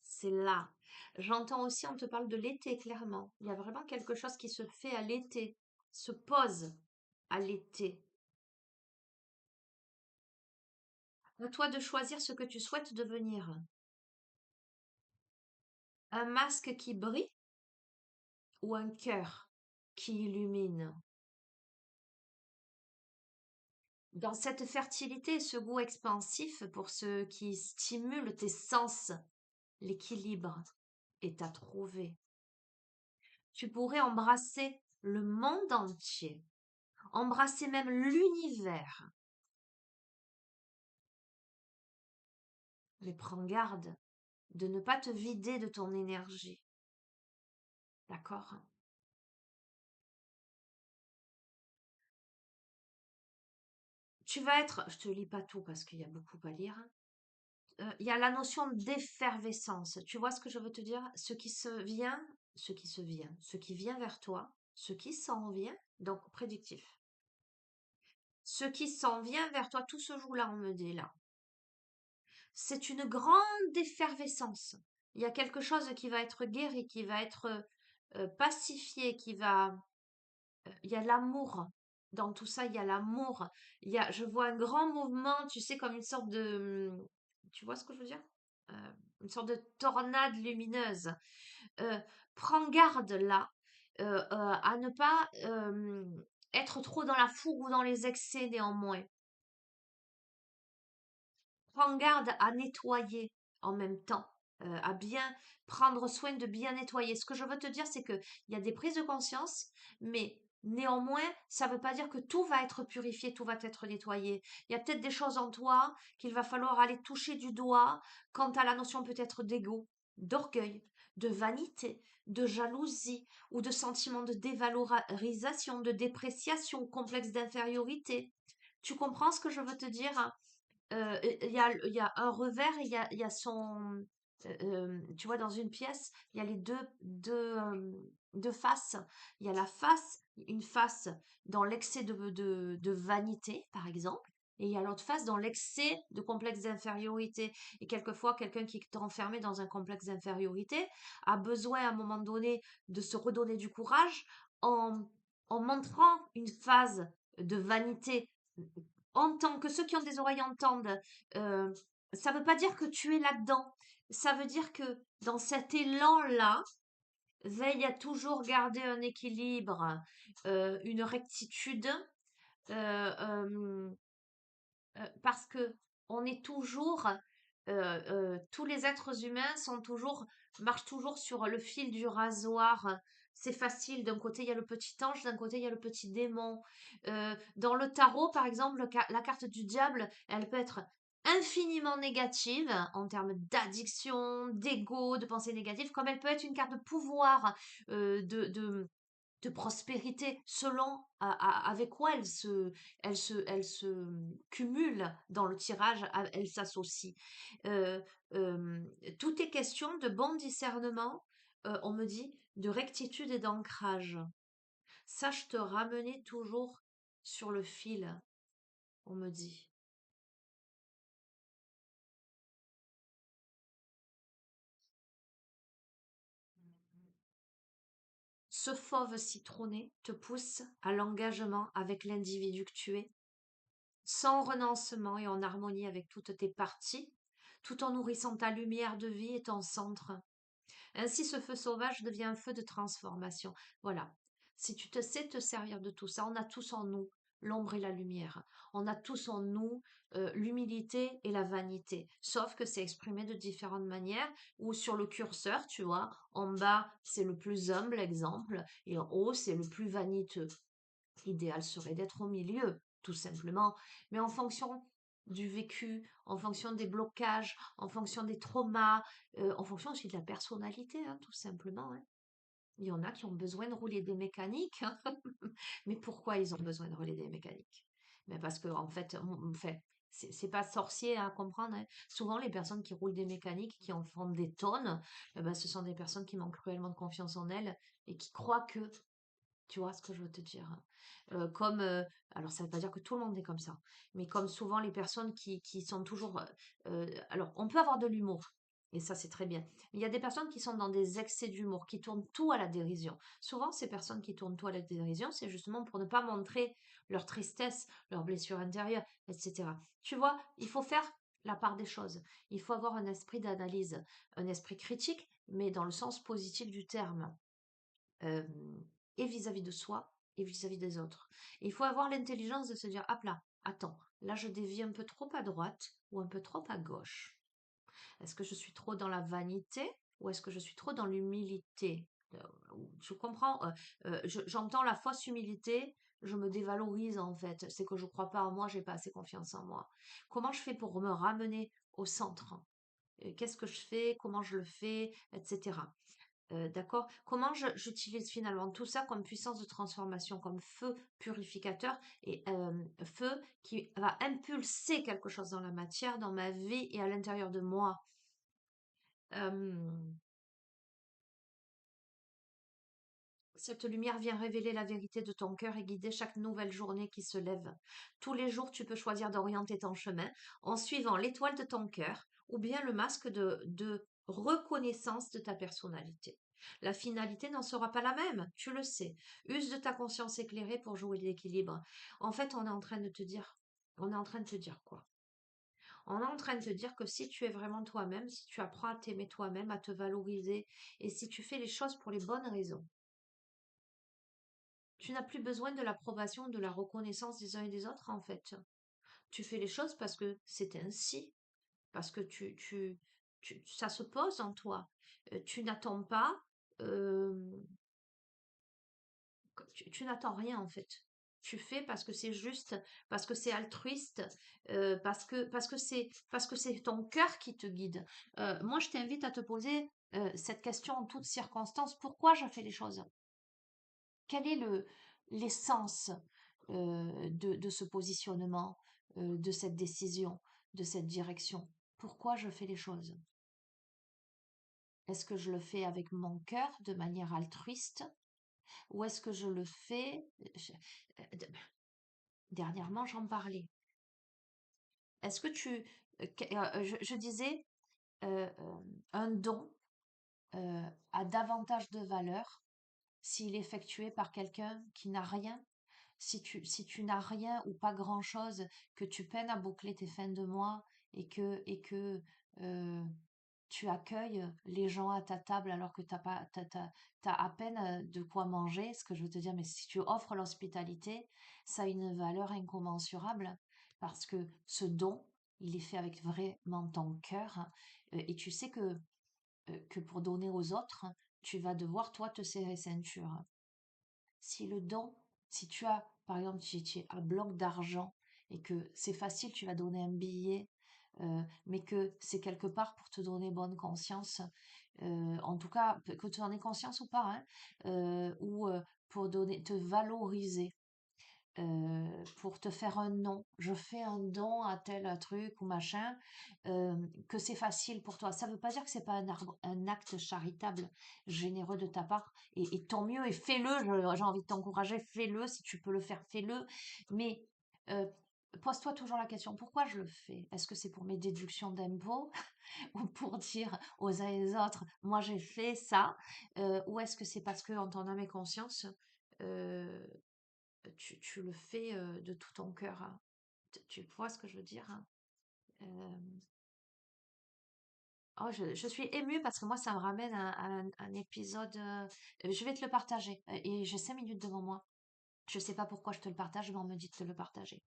Speaker 1: c'est là. J'entends aussi, on te parle de l'été, clairement. Il y a vraiment quelque chose qui se fait à l'été, se pose à l'été. À toi de choisir ce que tu souhaites devenir. Un masque qui brille ou un cœur qui illumine. Dans cette fertilité et ce goût expansif pour ce qui stimule tes sens, l'équilibre est à trouver. Tu pourrais embrasser le monde entier, embrasser même l'univers. Mais prends garde de ne pas te vider de ton énergie. D'accord? Tu vas être, je te lis pas tout parce qu'il y a beaucoup à lire, hein. Il y a la notion d'effervescence. Tu vois ce que je veux te dire? Ce qui vient vers toi, ce qui s'en vient, donc prédictif. Ce qui s'en vient vers toi, tout ce jour-là, on me dit là. C'est une grande effervescence. Il y a quelque chose qui va être guéri, qui va être pacifié, il y a l'amour. Dans tout ça, il y a l'amour. Je vois un grand mouvement, tu sais, comme une sorte tu vois ce que je veux dire? Une sorte de tornade lumineuse. Euh, Prends garde là, à ne pas être trop dans la fougue ou dans les excès néanmoins. Prends garde à nettoyer en même temps, à bien prendre soin de bien nettoyer. Ce que je veux te dire, c'est qu'il y a des prises de conscience, mais néanmoins, ça ne veut pas dire que tout va être purifié, tout va être nettoyé. Il y a peut-être des choses en toi qu'il va falloir aller toucher du doigt quant à la notion peut-être d'ego, d'orgueil, de vanité, de jalousie ou de sentiment de dévalorisation, de dépréciation, complexe d'infériorité. Tu comprends ce que je veux te dire? Il y a un revers et il y a son, tu vois, dans une pièce, il y a les deux faces. Il y a la face, une face dans l'excès de vanité, par exemple, et il y a l'autre face dans l'excès de complexe d'infériorité. Et quelquefois, quelqu'un qui est enfermé dans un complexe d'infériorité a besoin à un moment donné de se redonner du courage en, en montrant une phase de vanité entend, que ceux qui ont des oreilles entendent, euh, ça ne veut pas dire que tu es là-dedans. Ça veut dire que dans cet élan-là, veille à toujours garder un équilibre, une rectitude, euh, euh, parce que on est toujours, tous les êtres humains marchent toujours sur le fil du rasoir. C'est facile. D'un côté, il y a le petit ange, d'un côté, il y a le petit démon. Dans le tarot, par exemple, la carte du diable, elle peut être infiniment négative en termes d'addiction, d'ego, de pensée négative, comme elle peut être une carte de pouvoir, de prospérité selon avec quoi elle se cumule dans le tirage, elle s'associe. Euh, euh, tout est question de bon discernement, on me dit, de rectitude et d'ancrage. Sache te ramener toujours sur le fil, on me dit. Ce fauve citronné te pousse à l'engagement avec l'individu que tu es, sans renoncement et en harmonie avec toutes tes parties, tout en nourrissant ta lumière de vie et ton centre. Ainsi, ce feu sauvage devient un feu de transformation. Voilà. Si tu te sais te servir de tout ça, on a tous en nous l'ombre et la lumière. On a tous en nous l'humilité et la vanité. Sauf que c'est exprimé de différentes manières. Ou sur le curseur, tu vois, en bas, c'est le plus humble exemple, et en haut, c'est le plus vaniteux. L'idéal serait d'être au milieu, tout simplement. Mais en fonction du vécu, en fonction des blocages, en fonction des traumas, en fonction aussi de la personnalité, hein, tout simplement, hein. Il y en a qui ont besoin de rouler des mécaniques, hein. Mais pourquoi ils ont besoin de rouler des mécaniques? Mais parce que, en fait, c'est pas sorcier à comprendre, hein. Souvent, les personnes qui roulent des mécaniques, qui en font des tonnes, eh ben, ce sont des personnes qui manquent cruellement de confiance en elles et qui croient que, tu vois ce que je veux te dire? Comme, alors ça veut pas dire que tout le monde est comme ça, mais comme souvent les personnes qui sont toujours, alors on peut avoir de l'humour et ça c'est très bien. Mais il y a des personnes qui sont dans des excès d'humour, qui tournent tout à la dérision. Souvent ces personnes qui tournent tout à la dérision, c'est justement pour ne pas montrer leur tristesse, leurs blessures intérieures, etc. Tu vois, il faut faire la part des choses. Il faut avoir un esprit d'analyse, un esprit critique, mais dans le sens positif du terme euh, et vis-à-vis de soi et vis-à-vis des autres. Et il faut avoir l'intelligence de se dire, hop là, attends, là je dévie un peu trop à droite ou un peu trop à gauche. Est-ce que je suis trop dans la vanité ou est-ce que je suis trop dans l'humilité? Tu comprends? J'entends la fausse humilité, je me dévalorise en fait. C'est que je crois pas en moi, j'ai pas assez confiance en moi. Comment je fais pour me ramener au centre? Qu'est-ce que je fais? Comment je le fais? Etc. D'accord? Comment j'utilise finalement tout ça comme puissance de transformation, comme feu purificateur et feu qui va impulser quelque chose dans la matière, dans ma vie et à l'intérieur de moi. Euh, Cette lumière vient révéler la vérité de ton cœur et guider chaque nouvelle journée qui se lève. Tous les jours, tu peux choisir d'orienter ton chemin en suivant l'étoile de ton cœur ou bien le masque de reconnaissance de ta personnalité. La finalité n'en sera pas la même, tu le sais. Use de ta conscience éclairée pour jouer l'équilibre. En fait, on est en train de te dire quoi? On est en train de te dire que si tu es vraiment toi-même, si tu apprends à t'aimer toi-même, à te valoriser, et si tu fais les choses pour les bonnes raisons, tu n'as plus besoin de l'approbation, de la reconnaissance des uns et des autres, en fait. Tu fais les choses parce que c'est ainsi, parce que ça se pose en toi. Tu n'attends pas, euh, tu n'attends rien, en fait. Tu fais parce que c'est juste, parce que c'est altruiste, parce que c'est ton cœur qui te guide. Moi, je t'invite à te poser cette question en toutes circonstances. Pourquoi je fais les choses? Quel est l'essence de ce positionnement, de cette décision, de cette direction? Pourquoi je fais les choses? Est-ce que je le fais avec mon cœur de manière altruiste ou est-ce que je le fais... Dernièrement, j'en parlais. Est-ce que je disais, un don a davantage de valeur s'il est effectué par quelqu'un qui n'a rien. Si tu n'as rien ou pas grand-chose, que tu peines à boucler tes fins de mois et que euh, tu accueilles les gens à ta table alors que t'as à peine de quoi manger, ce que je veux te dire, mais si tu offres l'hospitalité, ça a une valeur incommensurable parce que ce don, il est fait avec vraiment ton cœur, et tu sais que pour donner aux autres, tu vas devoir toi te serrer ceinture. Si le don, si tu as, par exemple, tu es un bloc d'argent et que c'est facile, tu vas donner un billet, mais que c'est quelque part pour te donner bonne conscience, en tout cas, que tu en aies conscience ou pas, hein, ou pour te valoriser, pour te faire un nom. Je fais un don à tel truc ou machin, que c'est facile pour toi. Ça ne veut pas dire que c'est pas un acte charitable, généreux de ta part. Et tant mieux, et fais-le. J'ai envie de t'encourager, fais-le. Si tu peux le faire, fais-le. Mais euh, pose-toi toujours la question, pourquoi je le fais? Est-ce que c'est pour mes déductions d'impôts ou pour dire aux uns et aux autres, moi j'ai fait ça, ou est-ce que c'est parce que en ton âme et conscience, euh, tu le fais de tout ton cœur, hein. Tu vois ce que je veux dire, hein? Euh, oh, je suis émue parce que moi, ça me ramène un épisode. Je vais te le partager et j'ai 5 minutes devant moi. Je sais pas pourquoi je te le partage, mais on me dit de te le partager.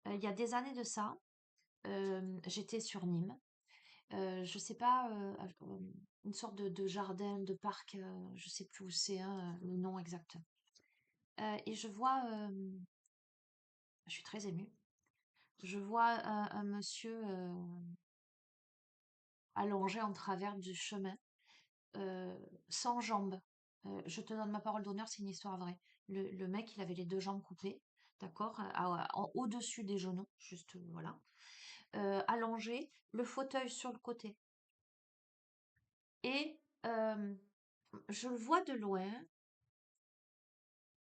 Speaker 1: Il y a des années de ça, j'étais sur Nîmes. Je sais pas, une sorte de jardin, de parc, je sais plus où c'est, hein, le nom exact. Et je vois, je suis très émue. Je vois un monsieur allongé en travers du chemin, euh, sans jambes. Je te donne ma parole d'honneur, c'est une histoire vraie. Le mec, il avait les deux jambes coupées, d'accord, au-dessus des genoux, juste, voilà, allongé, le fauteuil sur le côté. Et je le vois de loin,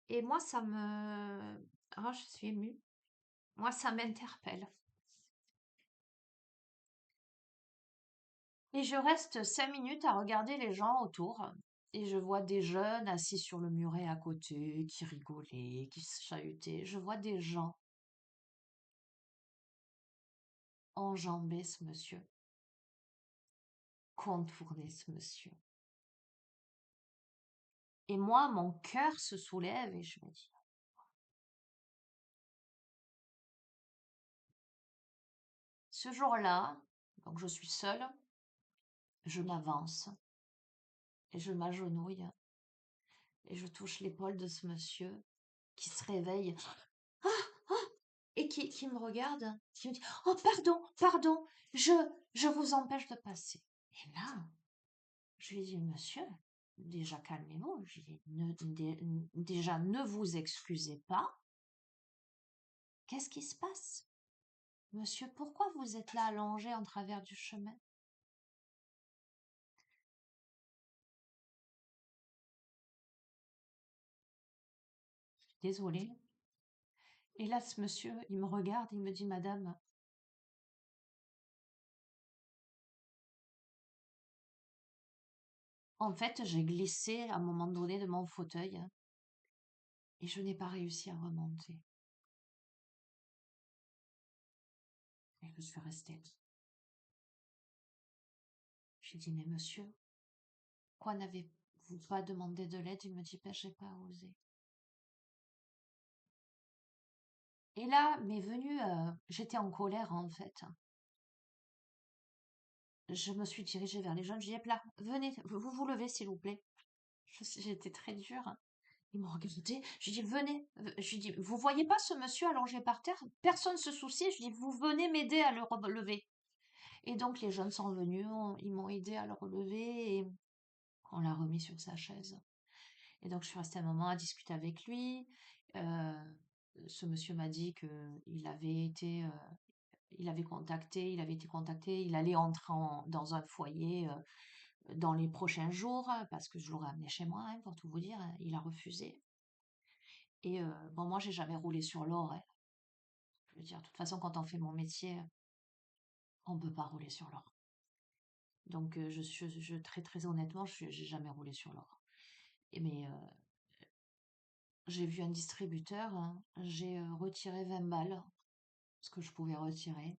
Speaker 1: et moi, ça me... Ah, je suis émue. Moi, ça m'interpelle. Et je reste 5 minutes à regarder les gens autour. Et je vois des jeunes assis sur le muret à côté, qui rigolaient, qui se chahutaient. Je vois des gens enjamber ce monsieur, contourner ce monsieur. Et moi, mon cœur se soulève et je me dis, ce jour-là, donc je suis seule, je m'avance et je m'agenouille et je touche l'épaule de ce monsieur qui se réveille et qui me regarde, qui me dit: «Oh pardon, pardon, je je vous empêche de passer». Et là, je lui dis: «Monsieur, déjà calmez-vous», je lui dis: Déjà ne vous excusez pas, qu'est-ce qui se passe? Monsieur, pourquoi vous êtes là allongé en travers du chemin?» «Désolée». Et là, ce monsieur, il me regarde, il me dit: «Madame, en fait, j'ai glissé à un moment donné de mon fauteuil et je n'ai pas réussi à remonter». Et je suis restée. J'ai dit: «Mais monsieur, pourquoi n'avez-vous pas demandé de l'aide?» Il me dit: «Ben, j'ai pas osé». Et là m'est venue, j'étais en colère en fait. Je me suis dirigée vers les jeunes, j'ai dit: «Hep là, venez, vous vous levez s'il vous plaît». J'étais très dure. Ils m'ont regardé, je lui dis: «Venez», je lui dis: «Vous voyez pas ce monsieur allongé par terre? Personne se soucie». Je lui dis: «Vous venez m'aider à le relever». Et donc les jeunes sont venus, ils m'ont aidé à le relever et on l'a remis sur sa chaise. Et donc je suis restée un moment à discuter avec lui. Euh, Ce monsieur m'a dit que il avait été contacté, il allait entrer dans un foyer dans les prochains jours parce que je l'aurais amené chez moi, hein, pour tout vous dire. Il a refusé. Et bon, moi, j'ai jamais roulé sur l'or, hein. Je veux dire, de toute façon, quand on fait mon métier, on peut pas rouler sur l'or. Donc, très très honnêtement, j'ai jamais roulé sur l'or. Mais j'ai vu un distributeur, hein, j'ai retiré 20 balles, ce que je pouvais retirer.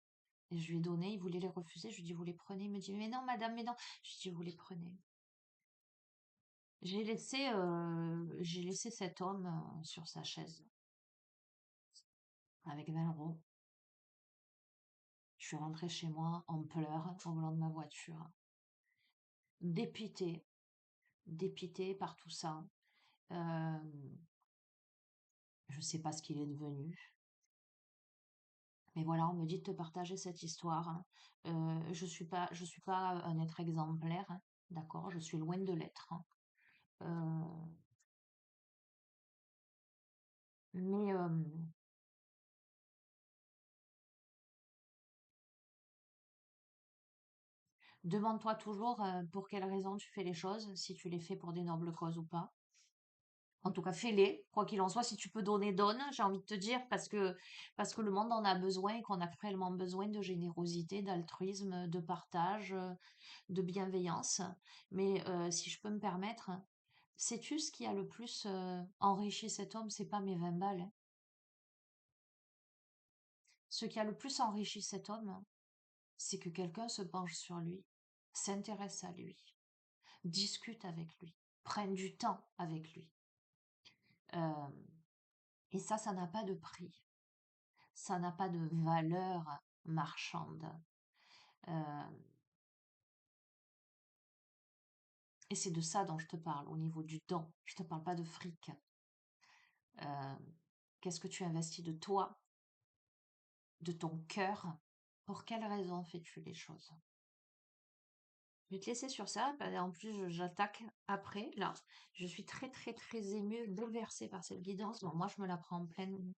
Speaker 1: Et je lui ai donné, il voulait les refuser, je lui ai dit: «Vous les prenez?» Il me dit: «Mais non, madame, mais non». Je lui ai dit: «Vous les prenez». J'ai laissé cet homme sur sa chaise avec 20 euros. Je suis rentrée chez moi en pleurs au volant de ma voiture, dépitée, dépitée par tout ça. Euh, je sais pas ce qu'il est devenu, mais voilà, on me dit de te partager cette histoire, hein. Je suis pas un être exemplaire, hein, d'accord, je suis loin de l'être, hein. Euh, mais demande-toi toujours pour quelle raison tu fais les choses, si tu les fais pour des nobles causes ou pas. En tout cas, fais-les, quoi qu'il en soit. Si tu peux donner, donne, j'ai envie de te dire, parce que le monde en a besoin et qu'on a cruellement besoin de générosité, d'altruisme, de partage, de bienveillance. Mais si je peux me permettre, sais-tu ce qui a le plus enrichi cet homme? C'est pas mes 20 balles, hein. Ce qui a le plus enrichi cet homme, c'est que quelqu'un se penche sur lui, s'intéresse à lui, discute avec lui, prenne du temps avec lui. Euh, et ça n'a pas de prix. Ça n'a pas de valeur marchande. Euh, et c'est de ça dont je te parle au niveau du don. Je te parle pas de fric. Euh, Qu'est-ce que tu investis de toi, de ton cœur? Pour quelle raison fais-tu les choses? Je vais te laisser sur ça. En plus, j'attaque après. Là, je suis très très très émue, bouleversée par cette guidance. Bon, moi, je me la prends en pleine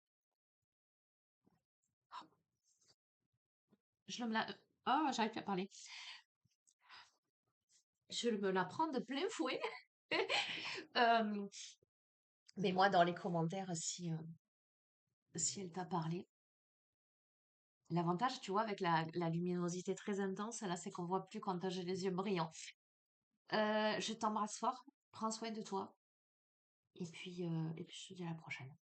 Speaker 1: Je me la... Oh, j'arrive plus à parler. Je me la prends de plein fouet. Euh, mais moi, dans les commentaires, si elle t'a parlé. L'avantage, tu vois, avec la luminosité très intense, là, c'est qu'on voit plus quand j'ai les yeux brillants. Je t'embrasse fort, prends soin de toi, et puis je te dis à la prochaine.